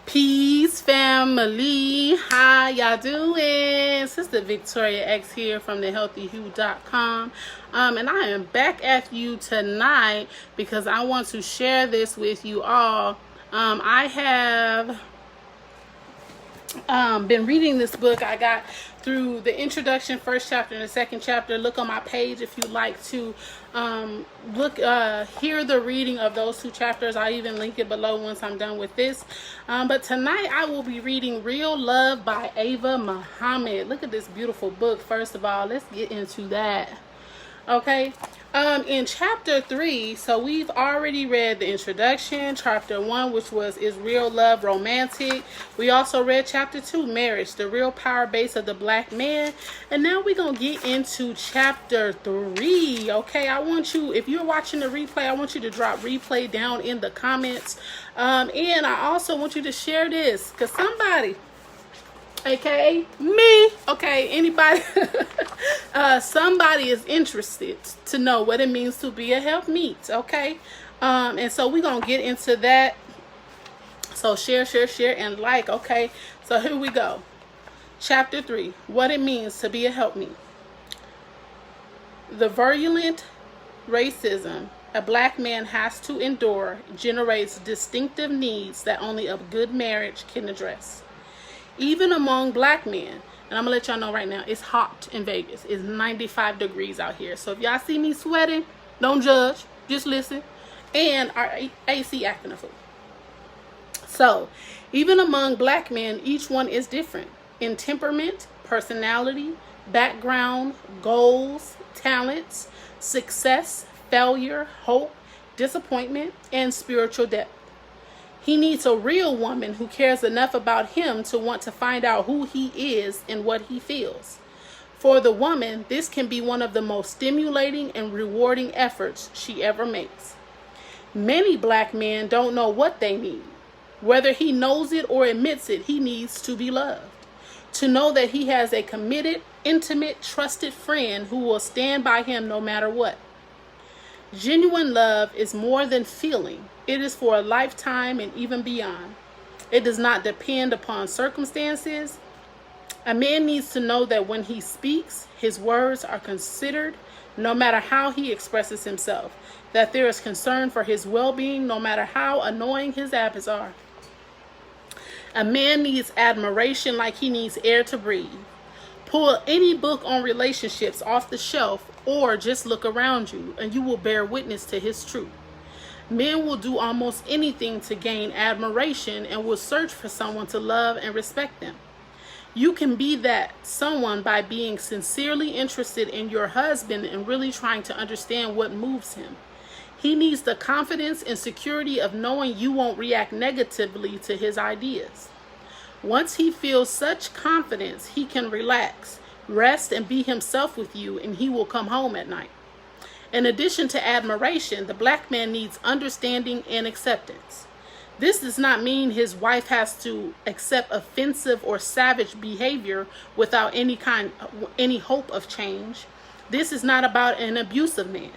Peace, family. How y'all doing? Sister Victoria X here from thehealthyhue.com. And I am back at you tonight because I want to share this with you all. I have been reading this book. I got through the introduction, first chapter, and the second chapter. Look on my page if you'd like to hear the reading of those two chapters. I'll even link it below once I'm done with this. But tonight I will be reading Real Love by Ava Muhammad. Look at this beautiful book. First of all, let's get into that. Okay. In chapter 3, so we've already read the introduction, chapter 1, which was Is Real Love Romantic? We also read chapter 2, Marriage, the real power base of the black man. And now we're going to get into chapter 3. Okay, I want you, if you're watching the replay, I want you to drop replay down in the comments. And I also want you to share this because somebody, aka me, okay, anybody, somebody is interested to know what it means to be a helpmeet, okay? And so we're gonna get into that. So share, and like, okay? So here we go. Chapter 3, what it means to be a helpmeet. The virulent racism a black man has to endure generates distinctive needs that only a good marriage can address. Even among black men, and I'm gonna let y'all know right now, it's hot in Vegas. It's 95 degrees out here. So if y'all see me sweating, don't judge, just listen. And our AC acting a fool. So even among black men, each one is different in temperament, personality, background, goals, talents, success, failure, hope, disappointment, and spiritual depth. He needs a real woman who cares enough about him to want to find out who he is and what he feels. For the woman, this can be one of the most stimulating and rewarding efforts she ever makes. Many black men don't know what they need. Whether he knows it or admits it, he needs to be loved. To know that he has a committed, intimate, trusted friend who will stand by him no matter what. Genuine love is more than feeling. It is for a lifetime and even beyond. It does not depend upon circumstances. A man needs to know that when he speaks, his words are considered no matter how he expresses himself, that there is concern for his well-being no matter how annoying his habits are. A man needs admiration like he needs air to breathe. Pull any book on relationships off the shelf or just look around you and you will bear witness to his truth. Men will do almost anything to gain admiration and will search for someone to love and respect them. You can be that someone by being sincerely interested in your husband and really trying to understand what moves him. He needs the confidence and security of knowing you won't react negatively to his ideas. Once he feels such confidence, he can relax, rest, and be himself with you, and he will come home at night. In addition to admiration, the black man needs understanding and acceptance. This does not mean his wife has to accept offensive or savage behavior without any hope of change. This is not about an abusive man.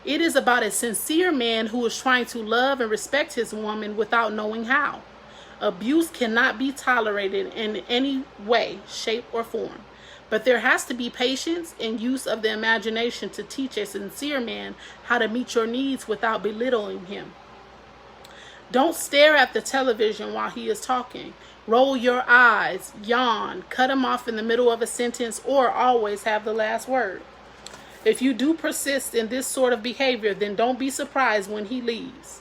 It is about a sincere man who is trying to love and respect his woman without knowing how. Abuse cannot be tolerated in any way, shape, or form. But there has to be patience and use of the imagination to teach a sincere man how to meet your needs without belittling him. Don't stare at the television while he is talking. Roll your eyes, yawn, cut him off in the middle of a sentence, or always have the last word. If you do persist in this sort of behavior, then don't be surprised when he leaves.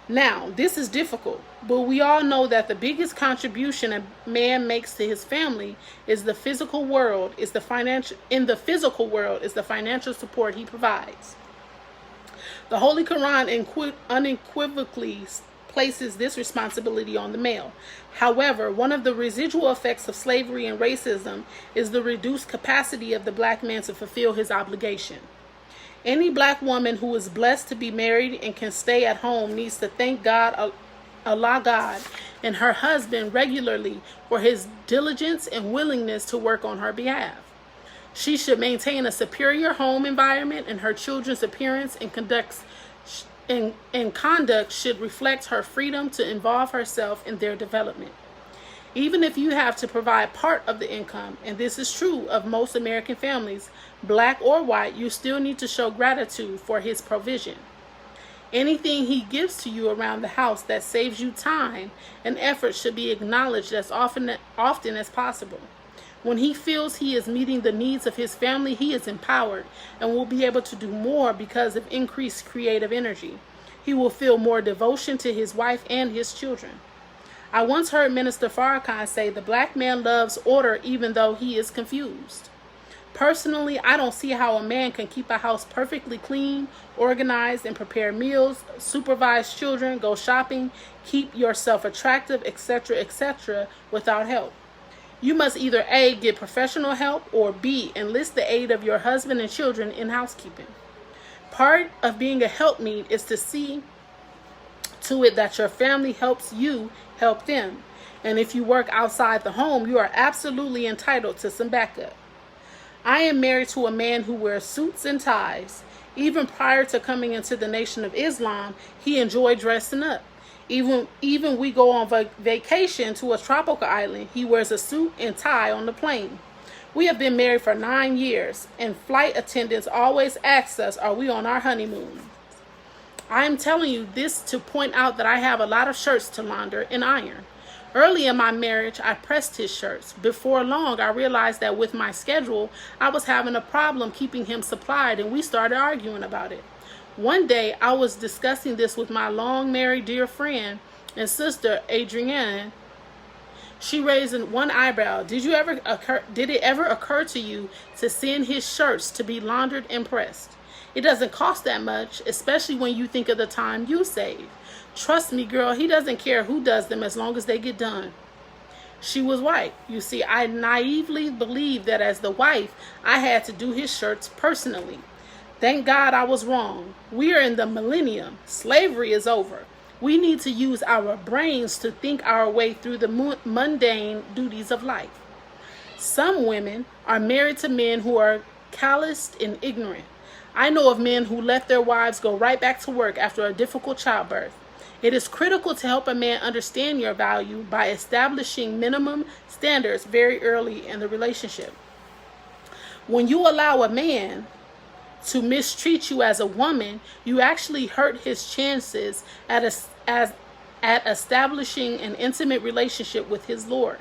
Now, this is difficult, but we all know that the biggest contribution a man makes to his family is the physical world, is the financial support he provides. The Holy Quran unequivocally places this responsibility on the male. However, one of the residual effects of slavery and racism is the reduced capacity of the black man to fulfill his obligation. Any black woman who is blessed to be married and can stay at home needs to thank God, Allah God, and her husband regularly for his diligence and willingness to work on her behalf. She should maintain a superior home environment and her children's appearance and and conduct should reflect her freedom to involve herself in their development. Even if you have to provide part of the income, and this is true of most American families, black or white, you still need to show gratitude for his provision. Anything he gives to you around the house that saves you time and effort should be acknowledged as often as possible. When he feels he is meeting the needs of his family, he is empowered and will be able to do more because of increased creative energy. He will feel more devotion to his wife and his children. I once heard Minister Farrakhan say the black man loves order even though he is confused. Personally, I don't see how a man can keep a house perfectly clean, organized, and prepare meals, supervise children, go shopping, keep yourself attractive, etc., etc., without help. You must either A, get professional help, or B, enlist the aid of your husband and children in housekeeping. Part of being a helpmeet is to see to it that your family helps you help them. And if you work outside the home, you are absolutely entitled to some backup. I am married to a man who wears suits and ties. Even prior to coming into the Nation of Islam, he enjoyed dressing up. Even we go on vacation to a tropical island, he wears a suit and tie on the plane. We have been married for 9 years, and flight attendants always ask us, are we on our honeymoon? I am telling you this to point out that I have a lot of shirts to launder and iron. Early in my marriage, I pressed his shirts. Before long, I realized that with my schedule, I was having a problem keeping him supplied, and we started arguing about it. One day, I was discussing this with my long-married dear friend and sister, Adrienne. She raised one eyebrow. Did it ever occur to you to send his shirts to be laundered and pressed? It doesn't cost that much, especially when you think of the time you save. Trust me, girl, he doesn't care who does them as long as they get done. She was right. You see, I naively believed that as the wife, I had to do his shirts personally. Thank God I was wrong. We are in the millennium. Slavery is over. We need to use our brains to think our way through the mundane duties of life. Some women are married to men who are calloused and ignorant. I know of men who let their wives go right back to work after a difficult childbirth. It is critical to help a man understand your value by establishing minimum standards very early in the relationship. When you allow a man to mistreat you as a woman, you actually hurt his chances at establishing an intimate relationship with his Lord.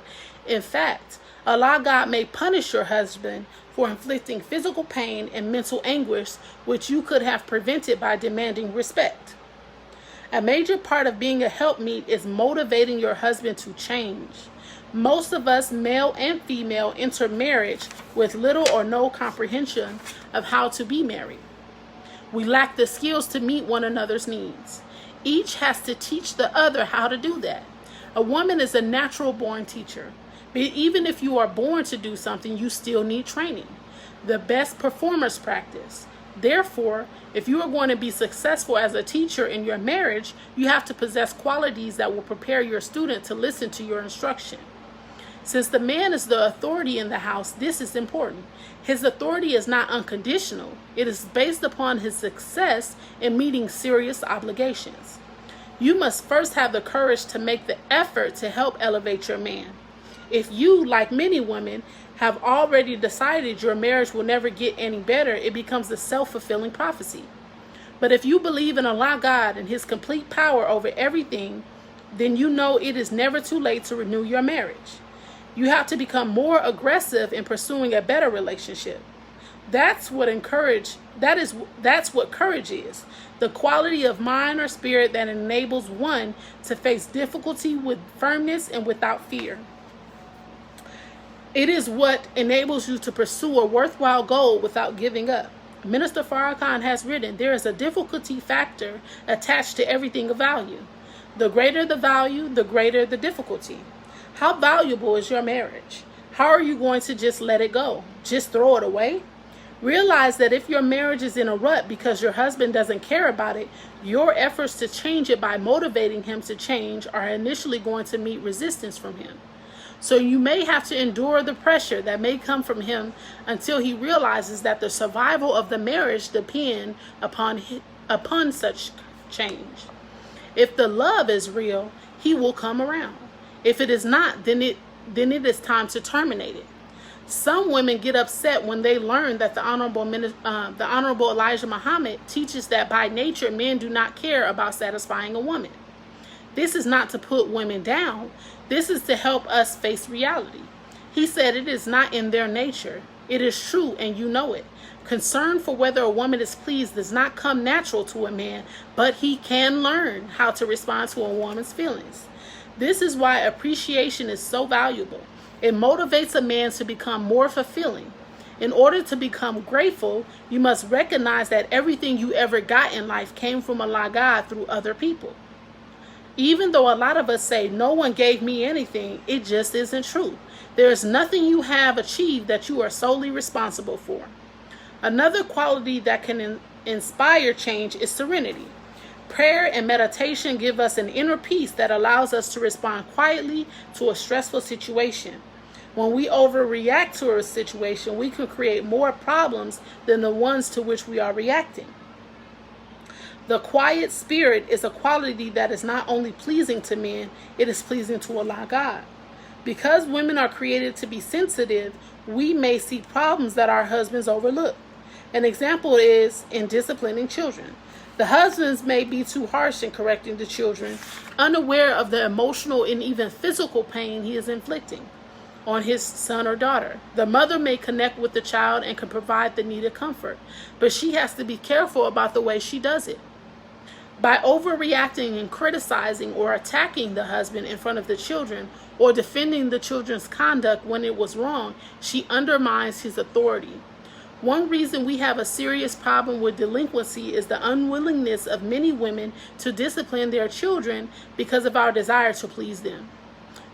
In fact, Allah God may punish your husband for inflicting physical pain and mental anguish, which you could have prevented by demanding respect. A major part of being a helpmeet is motivating your husband to change. Most of us, male and female, enter marriage with little or no comprehension of how to be married. We lack the skills to meet one another's needs. Each has to teach the other how to do that. A woman is a natural born teacher. But even if you are born to do something, you still need training. The best performers practice. Therefore, if you are going to be successful as a teacher in your marriage, you have to possess qualities that will prepare your student to listen to your instruction. Since the man is the authority in the house, this is important. His authority is not unconditional. It is based upon his success in meeting serious obligations. You must first have the courage to make the effort to help elevate your man. If you, like many women, have already decided your marriage will never get any better, it becomes a self-fulfilling prophecy. But if you believe in Allah God and his complete power over everything, then you know it is never too late to renew your marriage. You have to become more aggressive in pursuing a better relationship. That's what courage is. The quality of mind or spirit that enables one to face difficulty with firmness and without fear. It is what enables you to pursue a worthwhile goal without giving up. Minister Farrakhan has written, there is a difficulty factor attached to everything of value. The greater the value, the greater the difficulty. How valuable is your marriage? How are you going to just let it go? Just throw it away? Realize that if your marriage is in a rut because your husband doesn't care about it, your efforts to change it by motivating him to change are initially going to meet resistance from him. So you may have to endure the pressure that may come from him until he realizes that the survival of the marriage depends upon such change. If the love is real, he will come around. If it is not, then it is time to terminate it. Some women get upset when they learn that the Honorable Elijah Muhammad teaches that by nature men do not care about satisfying a woman. This is not to put women down. This is to help us face reality. He said it is not in their nature. It is true, and you know it. Concern for whether a woman is pleased does not come natural to a man, but he can learn how to respond to a woman's feelings. This is why appreciation is so valuable. It motivates a man to become more fulfilling. In order to become grateful, you must recognize that everything you ever got in life came from Allah God through other people. Even though a lot of us say no one gave me anything, it just isn't true. There is nothing you have achieved that you are solely responsible for. Another quality that can inspire change is serenity. Prayer and meditation give us an inner peace that allows us to respond quietly to a stressful situation. When we overreact to a situation, we can create more problems than the ones to which we are reacting. The quiet spirit is a quality that is not only pleasing to men, it is pleasing to Allah God. Because women are created to be sensitive, we may see problems that our husbands overlook. An example is in disciplining children. The husbands may be too harsh in correcting the children, unaware of the emotional and even physical pain he is inflicting on his son or daughter. The mother may connect with the child and can provide the needed comfort, but she has to be careful about the way she does it. By overreacting and criticizing or attacking the husband in front of the children or defending the children's conduct when it was wrong, she undermines his authority. One reason we have a serious problem with delinquency is the unwillingness of many women to discipline their children because of our desire to please them.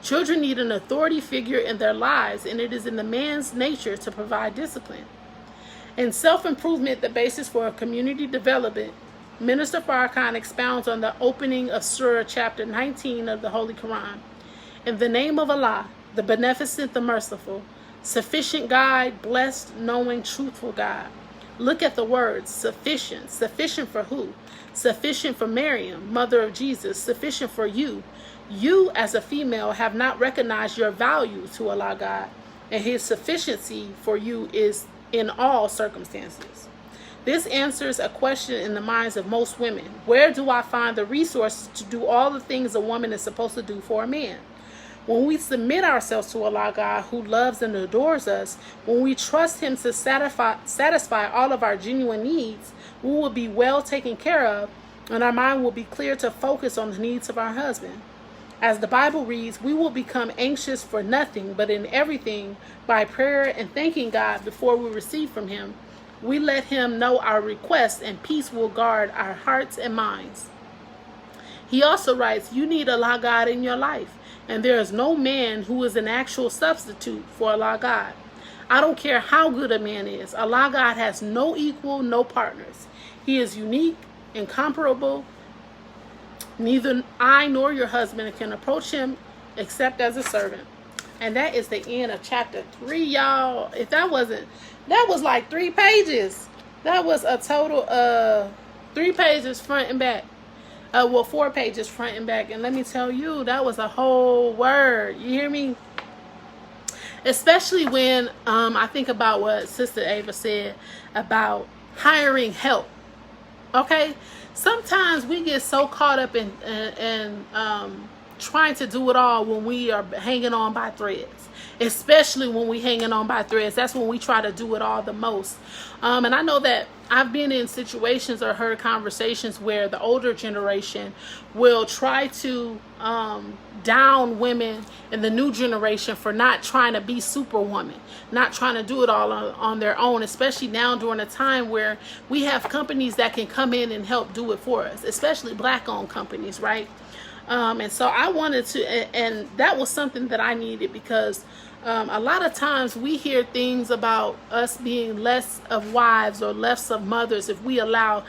Children need an authority figure in their lives, and it is in the man's nature to provide discipline. In Self-Improvement, the Basis for Community Development, Minister Farrakhan expounds on the opening of Surah chapter 19 of the Holy Quran. In the name of Allah, the Beneficent, the Merciful, sufficient guide, blessed, knowing, truthful God. Look at the words, sufficient. Sufficient for who? Sufficient for Maryam, mother of Jesus. Sufficient for you. You, as a female, have not recognized your value to Allah God, and his sufficiency for you is in all circumstances. This answers a question in the minds of most women. Where do I find the resources to do all the things a woman is supposed to do for a man? When we submit ourselves to Allah God, who loves and adores us, when we trust him to satisfy all of our genuine needs, we will be well taken care of, and our mind will be clear to focus on the needs of our husband. As the Bible reads, we will become anxious for nothing, but in everything, by prayer and thanking God before we receive from him, we let him know our requests, and peace will guard our hearts and minds. He also writes, you need Allah God in your life, and there is no man who is an actual substitute for Allah God. I don't care how good a man is. Allah God has no equal, no partners. He is unique, incomparable. Neither I nor your husband can approach him except as a servant. And that is the end of chapter 3, y'all. If that was like 3 pages. That was a total of 3 pages front and back. 4 pages front and back. And let me tell you, that was a whole word. You hear me? Especially when I think about what Sister Ava said about hiring help. Okay? Sometimes we get so caught up in trying to do it all when we are hanging on by threads. Especially when we hanging on by threads. That's when we try to do it all the most. And I know that I've been in situations or heard conversations where the older generation will try to down women in the new generation for not trying to be superwoman, not trying to do it all on their own, especially now during a time where we have companies that can come in and help do it for us, especially black-owned companies, right? And so I wanted to, and that was something that I needed, because a lot of times we hear things about us being less of wives or less of mothers if we allow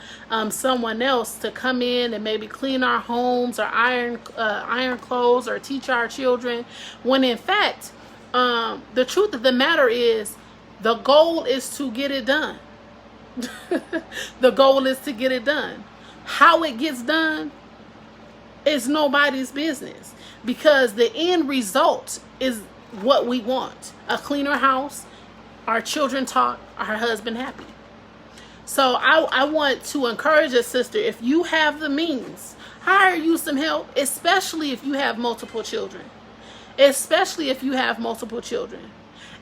someone else to come in and maybe clean our homes or iron clothes or teach our children, when in fact the truth of the matter is the goal is to get it done. The goal is to get it done. How it gets done is nobody's business, because the end result is what we want: a cleaner house, our children taught, our husband happy. So I want to encourage a sister, if you have the means, hire you some help, especially if you have multiple children. Especially if you have multiple children.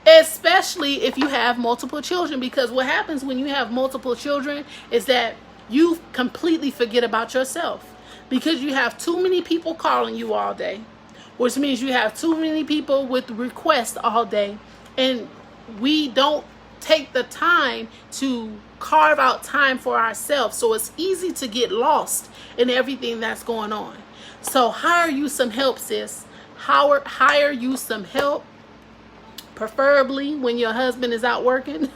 Especially if you have multiple children, because what happens when you have multiple children is that you completely forget about yourself, because you have too many people calling you all day, which means you have too many people with requests all day, and we don't take the time to carve out time for ourselves. So it's easy to get lost in everything that's going on. So hire you some help, sis. Hire you some help, preferably when your husband is out working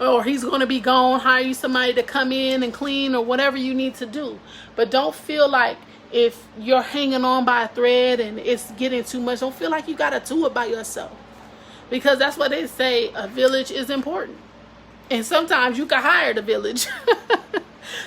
or he's going to be gone. Hire you somebody to come in and clean or whatever you need to do. But don't feel like if you're hanging on by a thread and it's getting too much, don't feel like you got to do it by yourself, because that's what they say, a village is important. And sometimes you can hire the village.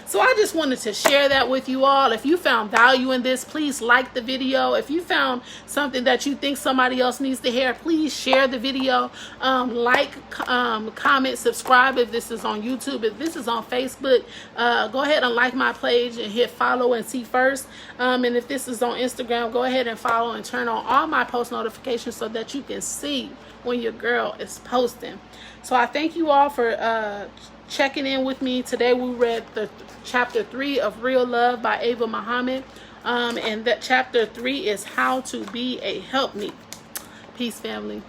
So I just wanted to share that with you all. If you found value in this, please like the video. If you found something that you think somebody else needs to hear, please share the video. Comment, subscribe if this is on YouTube. If this is on Facebook, go ahead and like my page and hit follow and see first. And if this is on Instagram, go ahead and follow and turn on all my post notifications so that you can see when your girl is posting. So I thank you all for checking in with me. Today we read the chapter 3 of Real Love by Ava Muhammad. And that chapter 3 is how to be a helpmeet. Peace, family.